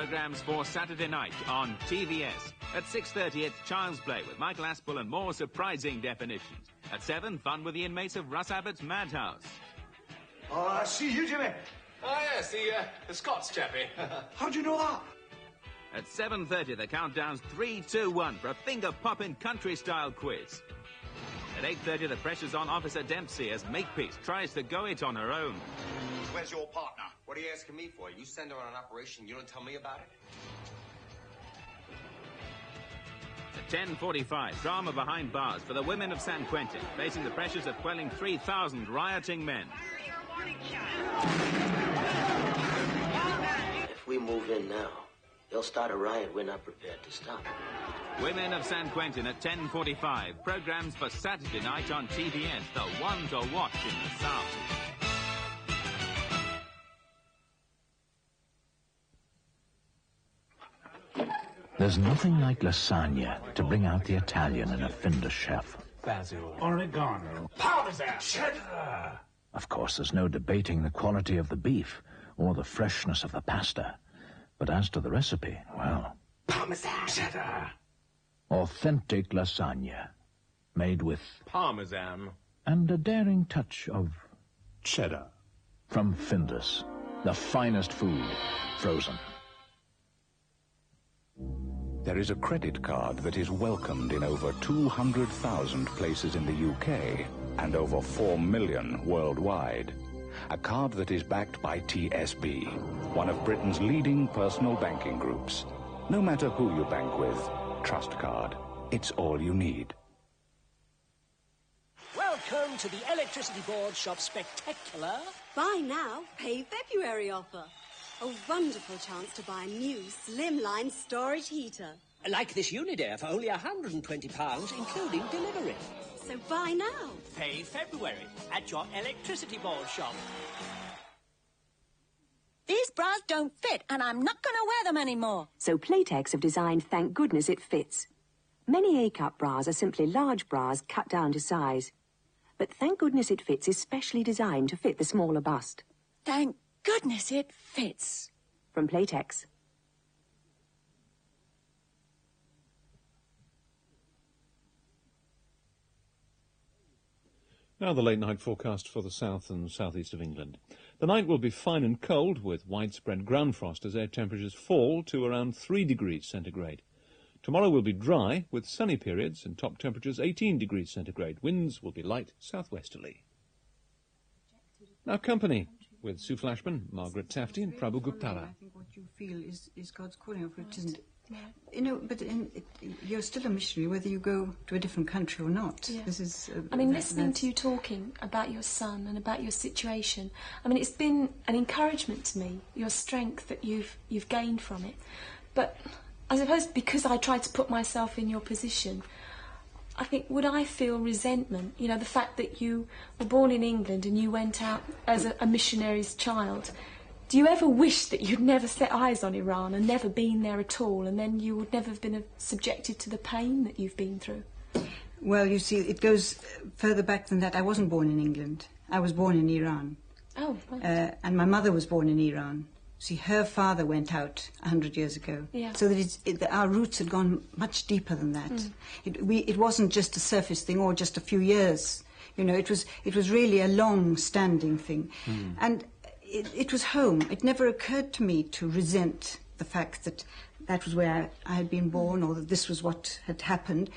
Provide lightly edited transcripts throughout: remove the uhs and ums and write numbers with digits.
Programmes for Saturday night on TVS. At 6:30, it's Child's Play with Michael Aspel and more surprising definitions. At 7, fun with the inmates of Russ Abbott's Madhouse. Oh, I see you, Jimmy. Oh, yes, the Scots chappie. How'd you know that? At 7:30, the countdown's 3, 2, 1 for a finger-popping country-style quiz. At 8:30, the pressure's on Officer Dempsey as Makepeace tries to go it on her own. Where's your partner? What are you asking me for? You send her on an operation, you don't tell me about it? At 10:45, drama behind bars for the women of San Quentin, facing the pressures of quelling 3,000 rioting men. If we move in now, they'll start a riot we're not prepared to stop. Women of San Quentin at 10:45. Programmes for Saturday night on TVS, the one to watch in the South. There's nothing like lasagna to bring out the Italian in a Findus chef. Basil, oregano, parmesan, cheddar. Of course, there's no debating the quality of the beef or the freshness of the pasta. But as to the recipe, well... Parmesan, cheddar. Authentic lasagna, made with... Parmesan. And a daring touch of... cheddar. From Findus, the finest food, frozen. There is a credit card that is welcomed in over 200,000 places in the UK and over 4 million worldwide. A card that is backed by TSB, one of Britain's leading personal banking groups. No matter who you bank with, Trust Card. It's all you need. Welcome to the Electricity Board Shop Spectacular. Buy now, pay February offer. A wonderful chance to buy a new slimline storage heater. Like this Unidair for only £120, including delivery. So buy now. Pay February at your Electricity Board shop. These bras don't fit, and I'm not going to wear them anymore. So Playtex have designed Thank Goodness It Fits. Many A-cup bras are simply large bras cut down to size. But Thank Goodness It Fits is specially designed to fit the smaller bust. Thank goodness it fits. From Playtex. Now the late-night forecast for the south and southeast of England. The night will be fine and cold with widespread ground frost as air temperatures fall to around 3 degrees centigrade. Tomorrow will be dry with sunny periods and top temperatures 18 degrees centigrade. Winds will be light southwesterly. Now company with Sue Flashman, Margaret Tafty and Prabhu Guptala. I think what you feel is God's calling of it, isn't it? You know, but you're still a missionary, whether you go to a different country or not. Yeah. This is. I mean, listening to you talking about your son and about your situation, I mean, it's been an encouragement to me, your strength that you've gained from it. But I suppose because I tried to put myself in your position, I think, would I feel resentment? You know, the fact that you were born in England and you went out as a missionary's child. Do you ever wish that you'd never set eyes on Iran and never been there at all, and then you would never have been subjected to the pain that you've been through? Well, you see, it goes further back than that. I wasn't born in England. I was born in Iran. Oh, right. And my mother was born in Iran. See, her father went out 100 years ago. Yeah. So that our roots had gone much deeper than that. It wasn't just a surface thing or just a few years. You know, it was really a long-standing thing. And it was home. It never occurred to me to resent the fact that that was where I had been born or that this was what had happened.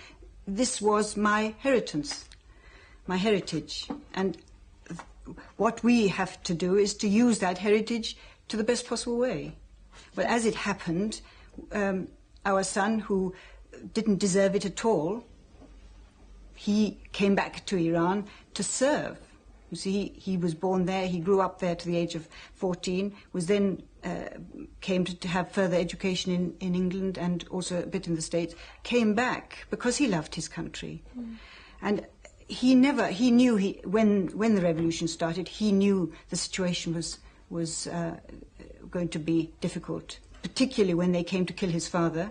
This was my inheritance, my heritage. And what we have to do is to use that heritage to the best possible way. But as it happened, our son, who didn't deserve it at all, he came back to Iran to serve. You see, he was born there, he grew up there to the age of 14, was then came to have further education in England and also a bit in the States, came back because he loved his country. And he knew, when the revolution started, he knew the situation was going to be difficult, particularly when they came to kill his father.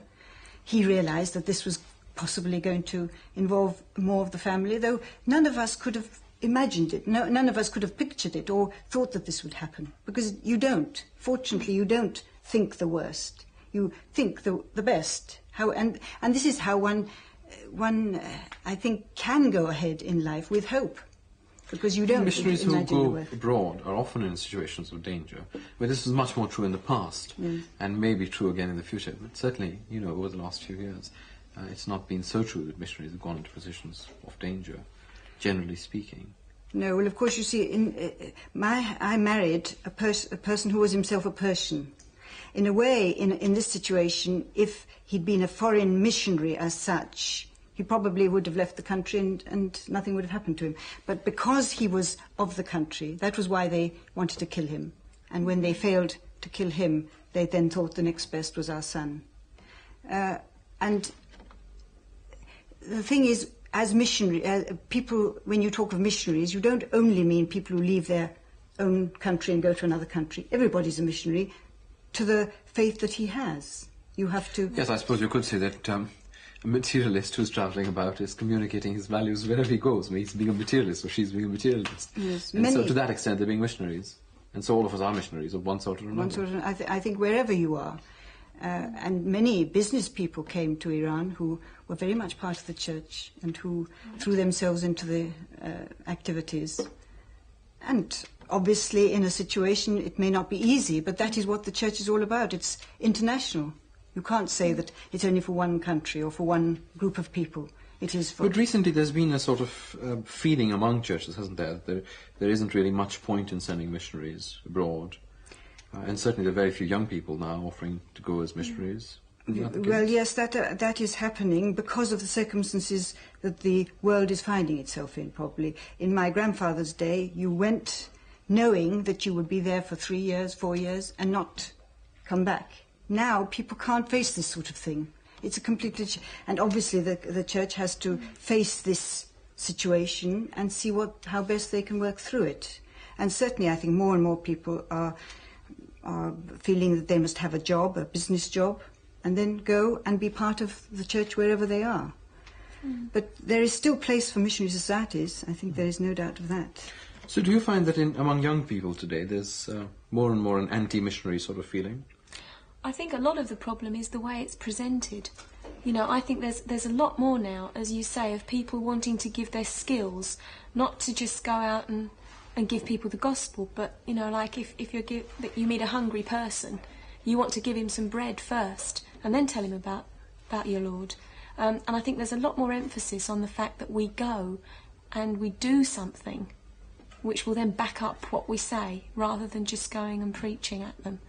He realized that this was possibly going to involve more of the family, though none of us could have imagined it. None of us could have pictured it or thought that this would happen, because you don't. Fortunately, you don't think the worst. You think the best. And this is how one I think can go ahead in life with hope, because you don't missionaries who imagine go abroad are often in situations of danger. Where this is much more true in the past, and may be true again in the future. But certainly, over the last few years, it's not been so true that missionaries have gone into positions of danger, generally speaking. No, well, of course, you see, I married a person who was himself a Persian. In a way, in this situation, if he'd been a foreign missionary as such, he probably would have left the country and nothing would have happened to him. But because he was of the country, that was why they wanted to kill him. And when they failed to kill him, they then thought the next best was our son. And the thing is, as people, when you talk of missionaries, you don't only mean people who leave their own country and go to another country. Everybody's a missionary to the faith that he has. You have to... Yes, I suppose you could say that a materialist who's travelling about is communicating his values wherever he goes. I mean, he's being a materialist or she's being a materialist. Yes, and so to that extent they're being missionaries. And so all of us are missionaries of one sort or another. I think wherever you are. And many business people came to Iran who were very much part of the church and who threw themselves into the activities. And obviously in a situation it may not be easy, but that is what the church is all about. It's international. You can't say that it's only for one country or for one group of people. It is for... But recently there's been a sort of feeling among churches, hasn't there? There isn't really much point in sending missionaries abroad. And certainly there are very few young people now offering to go as missionaries. Well, yes, that is happening because of the circumstances that the world is finding itself in, probably. In my grandfather's day, you went knowing that you would be there for 3 years, 4 years, and not come back. Now, people can't face this sort of thing. It's a completely... And obviously the church has to face this situation and see how best they can work through it. And certainly I think more and more people are feeling that they must have a job, a business job, and then go and be part of the church wherever they are. But there is still place for missionary societies. I think there is no doubt of that. So do you find that among young people today there's more and more an anti-missionary sort of feeling? I think a lot of the problem is the way it's presented. I think there's a lot more now, as you say, of people wanting to give their skills, not to just go out and give people the gospel, but, like if you meet a hungry person, you want to give him some bread first, and then tell him about your Lord. And I think there's a lot more emphasis on the fact that we go and we do something which will then back up what we say, rather than just going and preaching at them.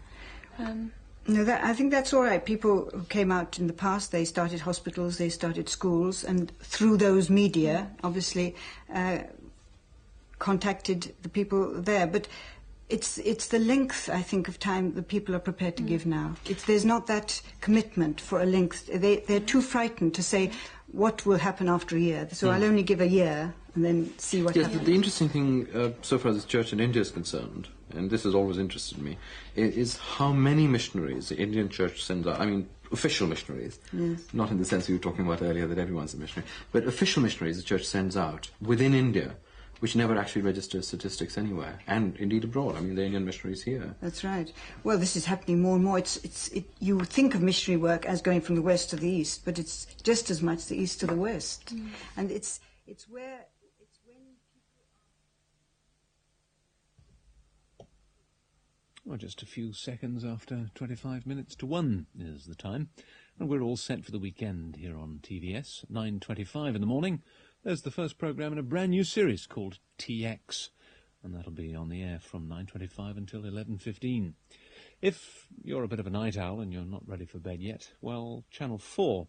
No, I think that's all right. People who came out in the past, they started hospitals, they started schools, and through those media, obviously, contacted the people there. But it's the length, I think, of time that people are prepared to give now. There's not that commitment for a length. They're too frightened to say what will happen after a year. So I'll only give a year and then see what happens. The interesting thing, so far as the church in India is concerned, and this has always interested me, is how many missionaries the Indian church sends out. I mean, official missionaries, not in the sense we were talking about earlier that everyone's a missionary, but official missionaries the church sends out within India, which never actually registers statistics anywhere, and indeed abroad. I mean, the Indian missionaries here. That's right. Well, this is happening more and more. You think of missionary work as going from the west to the east, but it's just as much the east to the west. And it's when Well, just a few seconds after 25 minutes to 1 is the time, and we're all set for the weekend here on TVS. 9:25 in the morning, there's the first programme in a brand new series called TX, and that'll be on the air from 9:25 until 11:15. If you're a bit of a night owl and you're not ready for bed yet, well, Channel 4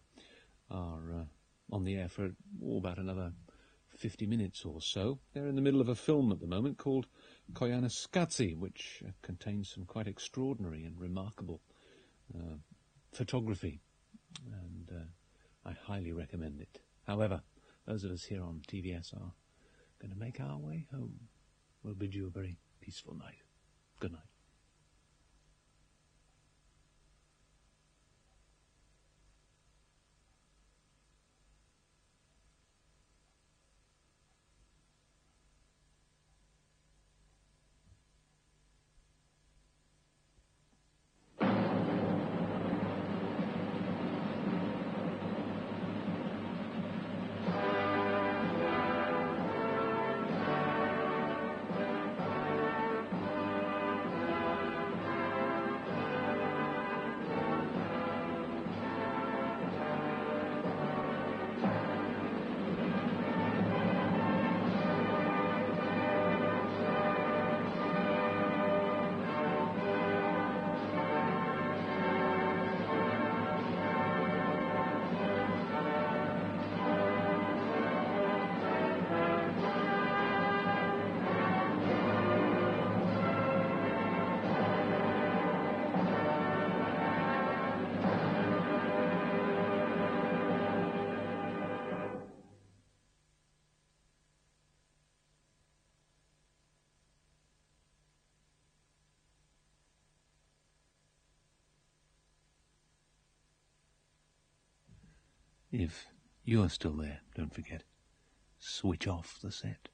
are on the air for about another 50 minutes or so. They're in the middle of a film at the moment called Koyaanisqatsi, which contains some quite extraordinary and remarkable photography, and I highly recommend it. However, those of us here on TVS are going to make our way home. We'll bid you a very peaceful night. Good night. If you're still there, don't forget, switch off the set.